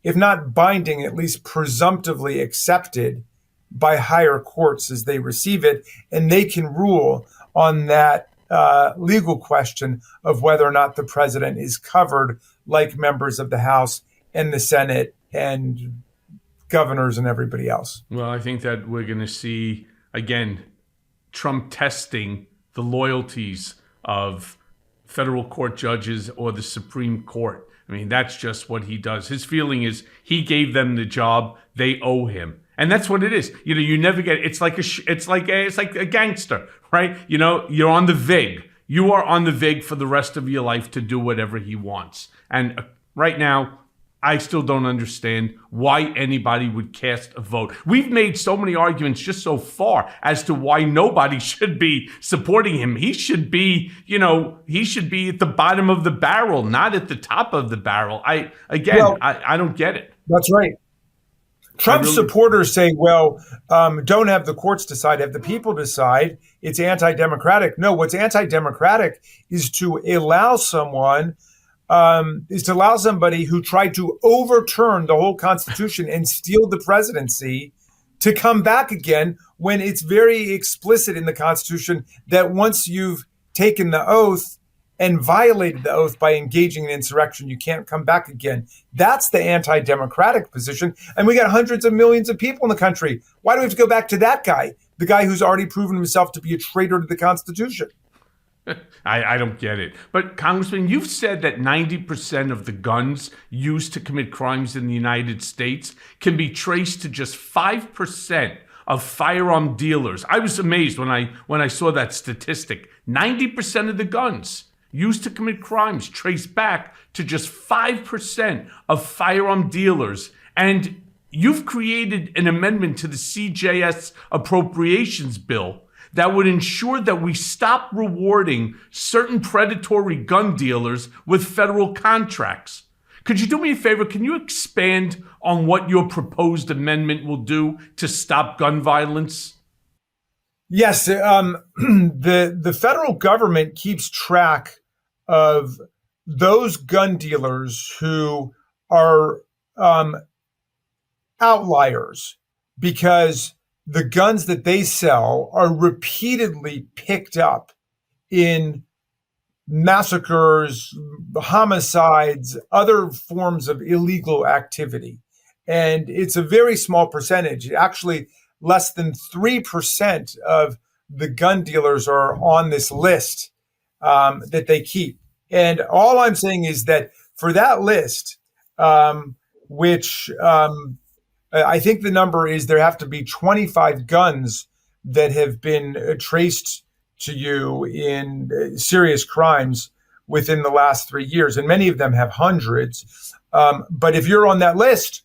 if not binding, at least presumptively accepted by higher courts as they receive it, and they can rule on that legal question of whether or not the president is covered like members of the House and the Senate and governors and everybody else. Well, I think that we're going to see, again, Trump testing the loyalties of federal court judges or the Supreme Court. I mean, that's just what he does. His feeling is he gave them the job, they owe him. And that's what it is. You know, you never get, it's like a gangster, right? You know, you're on the VIG. You are on the VIG for the rest of your life to do whatever he wants. And right now, I still don't understand why anybody would cast a vote. We've made so many arguments just so far as to why nobody should be supporting him. He should be, you know, he should be at the bottom of the barrel, not at the top of the barrel. I don't get it. That's right. Trump's supporters say, well, don't have the courts decide, have the people decide. It's anti-democratic. No, what's anti-democratic is to allow somebody who tried to overturn the whole Constitution and steal the presidency to come back again when it's very explicit in the Constitution that once you've taken the oath and violated the oath by engaging in insurrection, you can't come back again. That's the anti-democratic position. And we got hundreds of millions of people in the country. Why do we have to go back to that guy, the guy who's already proven himself to be a traitor to the Constitution? I don't get it. But Congressman, you've said that 90% of the guns used to commit crimes in the United States can be traced to just 5% of firearm dealers. I was amazed when I saw that statistic. 90% of the guns used to commit crimes trace back to just 5% of firearm dealers. And you've created an amendment to the CJS appropriations bill that would ensure that we stop rewarding certain predatory gun dealers with federal contracts. Could you do me a favor? Can you expand on what your proposed amendment will do to stop gun violence? Yes, the federal government keeps track of those gun dealers who are outliers because the guns that they sell are repeatedly picked up in massacres, homicides, other forms of illegal activity. And it's a very small percentage. Actually, less than 3% of the gun dealers are on this list that they keep. And all I'm saying is that for that list, which I think the number is there have to be 25 guns that have been traced to you in serious crimes within the last 3 years. And many of them have hundreds. But if you're on that list,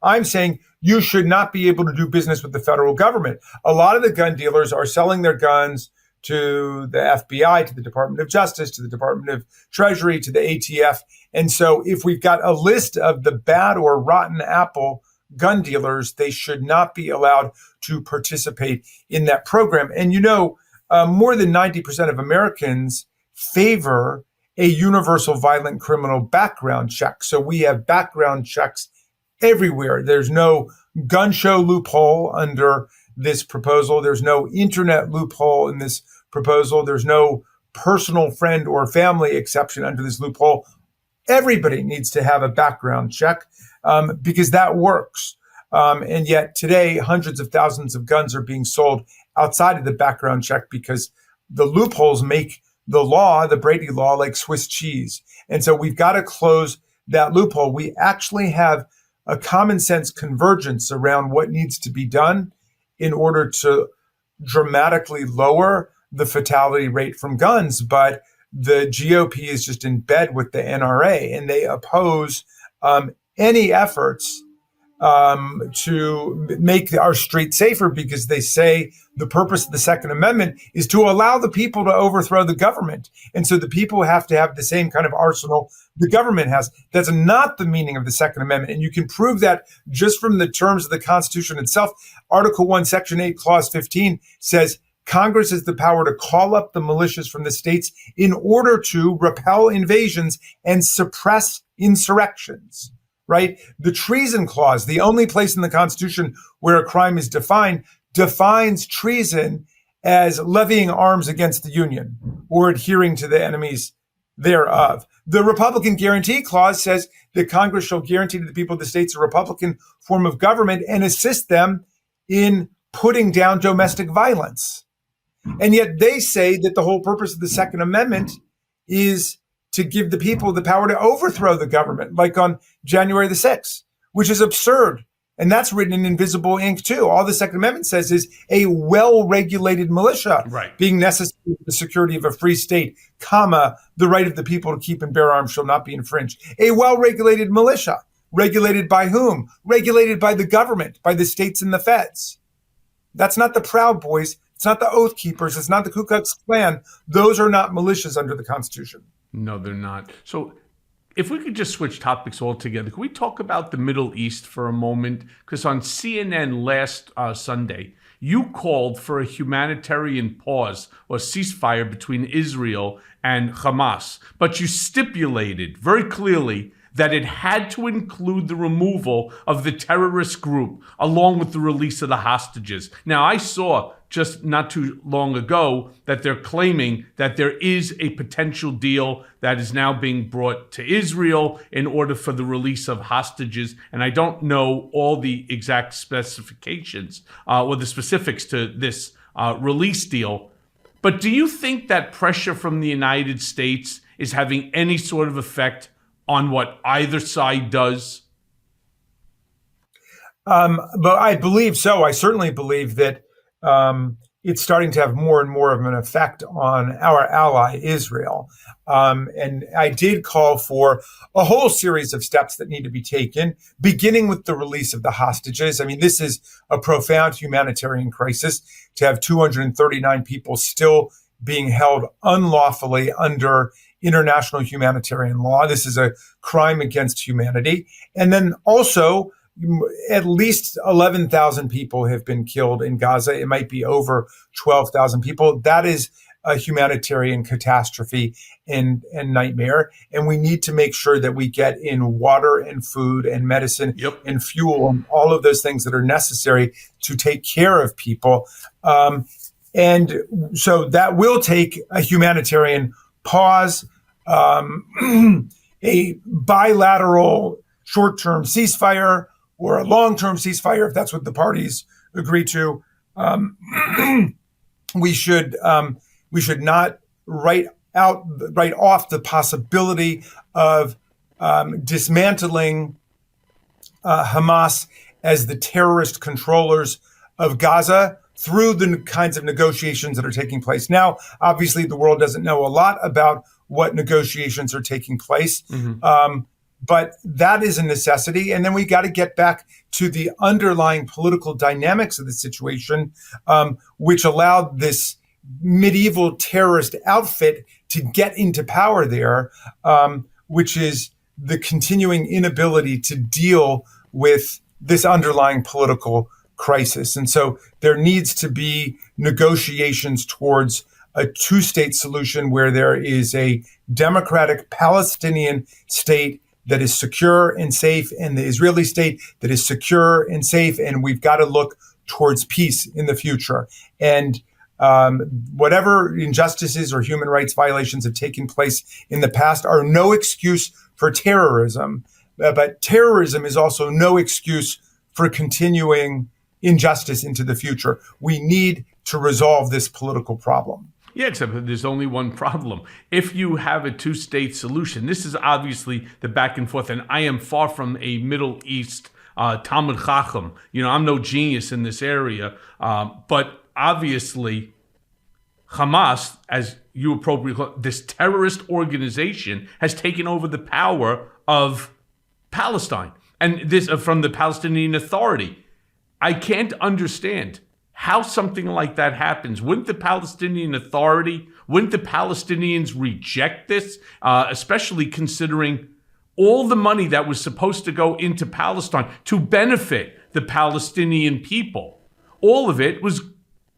I'm saying you should not be able to do business with the federal government. A lot of the gun dealers are selling their guns to the FBI, to the Department of Justice, to the Department of Treasury, to the ATF. And so if we've got a list of the bad or rotten apple gun dealers, they should not be allowed to participate in that program. And more than 90% of Americans favor a universal violent criminal background check. So we have background checks everywhere. There's no gun show loophole under this proposal. There's no internet loophole in this proposal. There's no personal friend or family exception under this loophole. Everybody needs to have a background check because that works. And yet today, hundreds of thousands of guns are being sold outside of the background check because the loopholes make the law, the Brady law, like Swiss cheese. And so we've got to close that loophole. We actually have a common sense convergence around what needs to be done in order to dramatically lower the fatality rate from guns. But the GOP is just in bed with the NRA, and they oppose any efforts to make our streets safer because they say the purpose of the Second Amendment is to allow the people to overthrow the government. And so the people have to have the same kind of arsenal the government has. That's not the meaning of the Second Amendment. And you can prove that just from the terms of the Constitution itself. Article 1, Section 8, Clause 15 says Congress has the power to call up the militias from the states in order to repel invasions and suppress insurrections. right? The treason clause, the only place in the Constitution where a crime is defined, defines treason as levying arms against the Union or adhering to the enemies thereof. The Republican Guarantee Clause says that Congress shall guarantee to the people of the states a Republican form of government and assist them in putting down domestic violence. And yet they say that the whole purpose of the Second Amendment is to give the people the power to overthrow the government, like on January the 6th, which is absurd. And that's written in invisible ink, too. All the Second Amendment says is a well-regulated militia being necessary for the security of a free state, comma, the right of the people to keep and bear arms shall not be infringed. A well-regulated militia. Regulated by whom? Regulated by the government, by the states and the feds. That's not the Proud Boys. It's not the Oath Keepers. It's not the Ku Klux Klan. Those are not militias under the Constitution. No, they're not. So if we could just switch topics altogether, can we talk about the Middle East for a moment? Because on CNN last Sunday, you called for a humanitarian pause or ceasefire between Israel and Hamas, but you stipulated very clearly that it had to include the removal of the terrorist group along with the release of the hostages. Now, I saw just not too long ago that they're claiming that there is a potential deal that is now being brought to Israel in order for the release of hostages. And I don't know all the exact specifications or the specifics to this release deal. But do you think that pressure from the United States is having any sort of effect on what either side does? But I believe so. I certainly believe that it's starting to have more and more of an effect on our ally, Israel. And I did call for a whole series of steps that need to be taken, beginning with the release of the hostages. I mean, this is a profound humanitarian crisis to have 239 people still being held unlawfully under international humanitarian law. This is a crime against humanity. And then also, at least 11,000 people have been killed in Gaza. It might be over 12,000 people. That is a humanitarian catastrophe and nightmare. And we need to make sure that we get in water and food and medicine and fuel and all of those things that are necessary to take care of people. And so that will take a humanitarian pause, a bilateral short-term ceasefire or a long-term ceasefire, if that's what the parties agree to. We should not write off the possibility of dismantling Hamas as the terrorist controllers of Gaza through the kinds of negotiations that are taking place. Now, obviously, the world doesn't know a lot about what negotiations are taking place, but that is a necessity. And then we got to get back to the underlying political dynamics of the situation, which allowed this medieval terrorist outfit to get into power there, which is the continuing inability to deal with this underlying political crisis. And so there needs to be negotiations towards a two-state solution where there is a democratic Palestinian state that is secure and safe, and the Israeli state that is secure and safe. And we've got to look towards peace in the future. And whatever injustices or human rights violations have taken place in the past are no excuse for terrorism. But terrorism is also no excuse for continuing injustice into the future. We need to resolve this political problem. Yeah, except that there's only one problem. If you have a two-state solution, this is obviously the back and forth, and I am far from a Middle East Talmud Chacham. You know, I'm no genius in this area, but obviously Hamas, as you appropriately call it, this terrorist organization has taken over the power of Palestine, and this from the Palestinian Authority. I can't understand how something like that happens. Wouldn't the Palestinian Authority, wouldn't the Palestinians reject this, especially considering all the money that was supposed to go into Palestine to benefit the Palestinian people? All of it was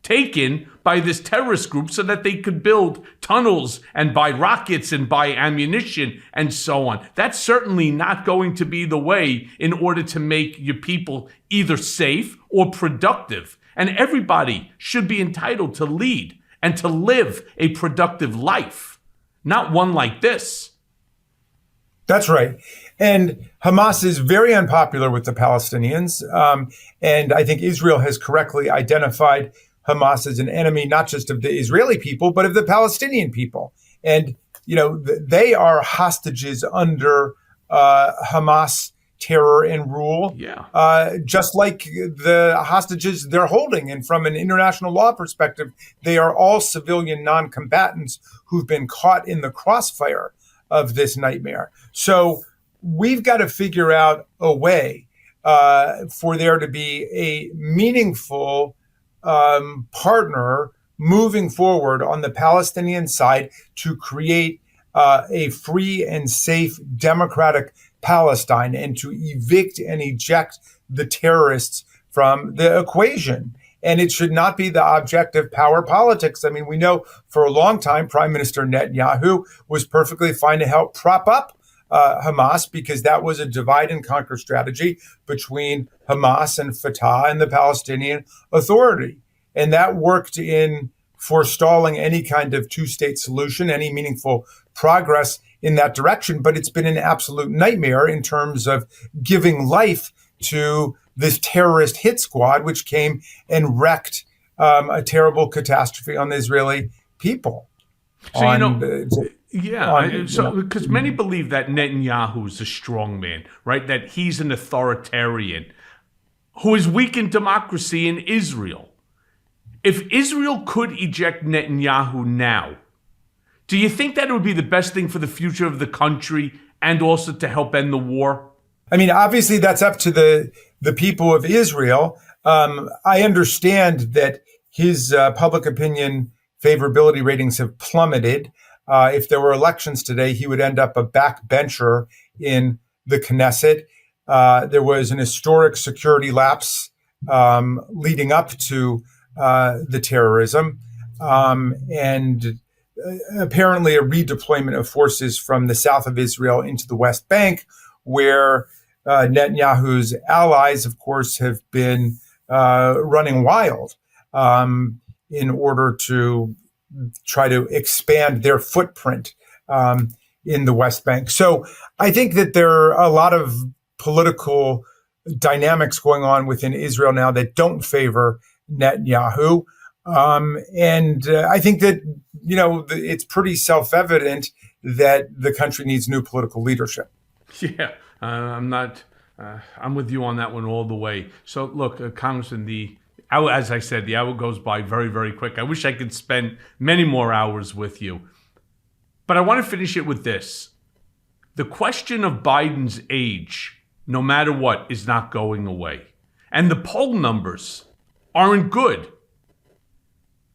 taken by this terrorist group so that they could build tunnels and buy rockets and buy ammunition and so on. That's certainly not going to be the way in order to make your people either safe or productive. And everybody should be entitled to lead and to live a productive life, not one like this. That's right. And Hamas is very unpopular with the Palestinians. And I think Israel has correctly identified Hamas as an enemy, not just of the Israeli people, but of the Palestinian people. And, they are hostages under Hamas terror and rule, just like the hostages they're holding. And from an international law perspective, they are all civilian non-combatants who've been caught in the crossfire of this nightmare. So we've got to figure out a way for there to be a meaningful partner moving forward on the Palestinian side to create a free and safe democratic Palestine and to evict and eject the terrorists from the equation. And it should not be the object of power politics. I mean, we know for a long time, Prime Minister Netanyahu was perfectly fine to help prop up Hamas because that was a divide and conquer strategy between Hamas and Fatah and the Palestinian Authority. And that worked in forestalling any kind of two-state solution, any meaningful progress in that direction. But it's been an absolute nightmare in terms of giving life to this terrorist hit squad, which came and wreaked a terrible catastrophe on the Israeli people. So, because many believe that Netanyahu is a strong man, right? That he's an authoritarian who has weakened democracy in Israel. If Israel could eject Netanyahu now, do you think that it would be the best thing for the future of the country and also to help end the war? I mean, obviously, that's up to the people of Israel. I understand that his public opinion favorability ratings have plummeted. If there were elections today, he would end up a backbencher in the Knesset. There was an historic security lapse leading up to the terrorism, and apparently a redeployment of forces from the south of Israel into the West Bank, where Netanyahu's allies, of course, have been running wild in order to try to expand their footprint in the West Bank. So I think that there are a lot of political dynamics going on within Israel now that don't favor Netanyahu. And I think that, it's pretty self-evident that the country needs new political leadership. Yeah, I'm with you on that one all the way. So look, Congressman, as I said, the hour goes by very, very quick. I wish I could spend many more hours with you. But I want to finish it with this. The question of Biden's age, no matter what, is not going away. And the poll numbers aren't good.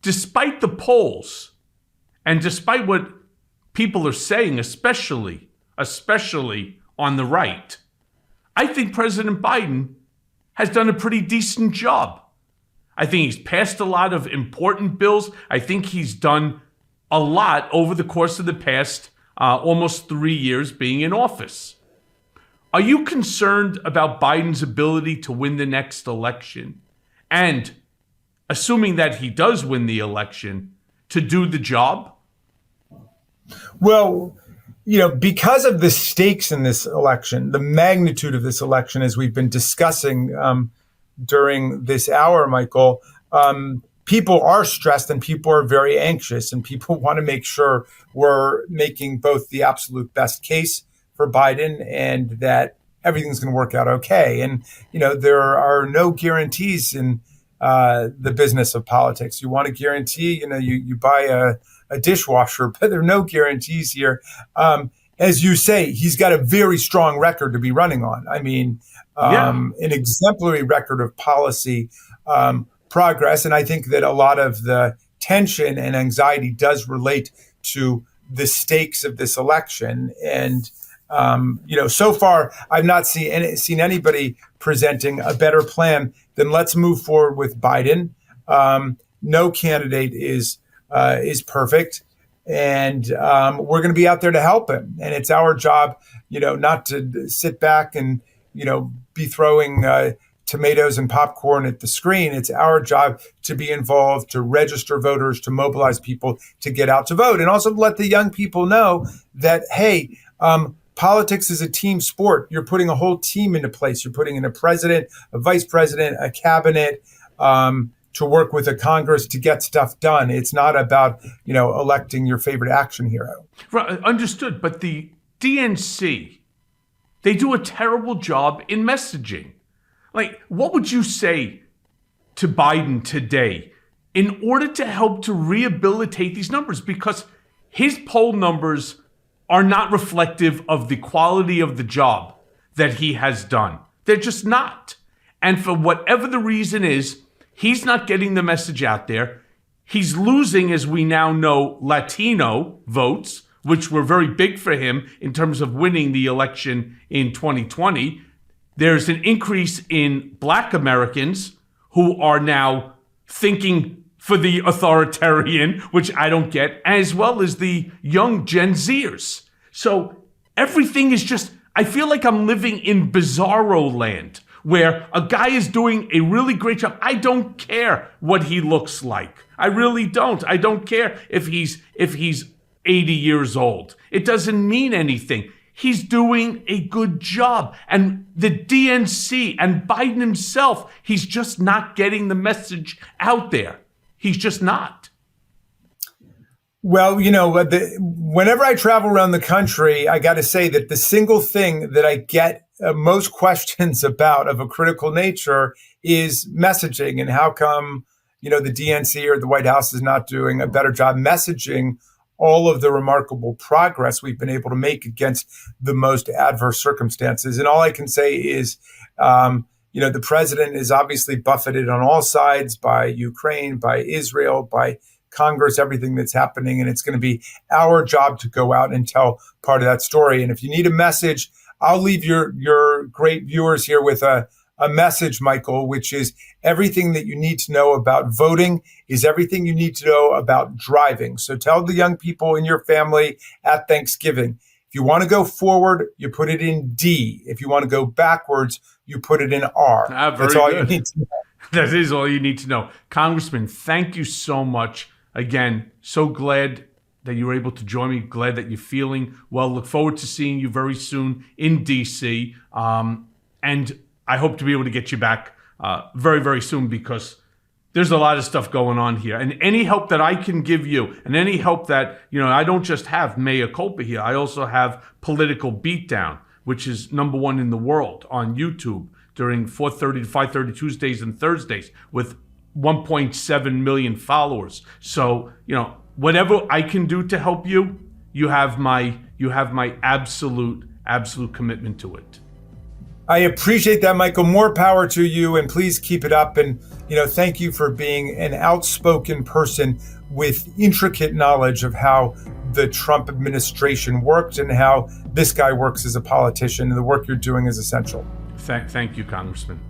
Despite the polls, and despite what people are saying, especially on the right, I think President Biden has done a pretty decent job. I think he's passed a lot of important bills. I think he's done a lot over the course of the past almost 3 years being in office. Are you concerned about Biden's ability to win the next election? And assuming that he does win the election, to do the job? Well, because of the stakes in this election, the magnitude of this election, as we've been discussing during this hour, Michael, people are stressed and people are very anxious, and people want to make sure we're making both the absolute best case for Biden and that everything's going to work out okay. And, there are no guarantees in the business of politics. You want to guarantee, you buy a dishwasher, but there are no guarantees here. As you say, he's got a very strong record to be running on. I mean, an exemplary record of policy progress. And I think that a lot of the tension and anxiety does relate to the stakes of this election. And, so far, I've not seen anybody presenting a better plan than let's move forward with Biden. No candidate is perfect, and we're going to be out there to help him. And it's our job, not to sit back and be throwing tomatoes and popcorn at the screen. It's our job to be involved, to register voters, to mobilize people to get out to vote, and also to let the young people know that, hey, politics is a team sport. You're putting a whole team into place. You're putting in a president, a vice president, a cabinet, to work with a Congress to get stuff done. It's not about, electing your favorite action hero. Right, understood. But the DNC, they do a terrible job in messaging. Like, what would you say to Biden today in order to help to rehabilitate these numbers? Because his poll numbers are not reflective of the quality of the job that he has done. They're just not. And for whatever the reason is, he's not getting the message out there. He's losing, as we now know, Latino votes, which were very big for him in terms of winning the election in 2020. There's an increase in Black Americans who are now thinking for the authoritarian, which I don't get, as well as the young Gen Zers. So everything is just, I feel like I'm living in bizarro land where a guy is doing a really great job. I don't care what he looks like. I really don't. I don't care if he's 80 years old. It doesn't mean anything. He's doing a good job. And the DNC and Biden himself, he's just not getting the message out there. He's just not. Well, whenever I travel around the country, I got to say that the single thing that I get most questions about of a critical nature is messaging, and how come, the DNC or the White House is not doing a better job messaging all of the remarkable progress we've been able to make against the most adverse circumstances. And all I can say is, the president is obviously buffeted on all sides by Ukraine, by Israel, by Congress, everything that's happening. And it's going to be our job to go out and tell part of that story. And if you need a message, I'll leave your great viewers here with a message, Michael, which is everything that you need to know about voting is everything you need to know about driving. So tell the young people in your family at Thanksgiving, if you want to go forward, you put it in D. If you want to go backwards, you put it in R. That's all you need to know. That is all you need to know. Congressman, thank you so much. Again, so glad that you were able to join me. Glad that you're feeling well. Look forward to seeing you very soon in D.C. And I hope to be able to get you back very, very soon, because there's a lot of stuff going on here. And any help that I can give you, and any help that, I don't just have Mea Culpa here. I also have Political Beatdown, which is #1 in the world on YouTube during 4:30 to 5:30 Tuesdays and Thursdays with 1.7 million followers. So, whatever I can do to help you, you have my absolute commitment to it. I appreciate that, Michael. More power to you, and please keep it up. And, thank you for being an outspoken person with intricate knowledge of how the Trump administration worked and how this guy works as a politician. And the work you're doing is essential. Thank you, Congressman.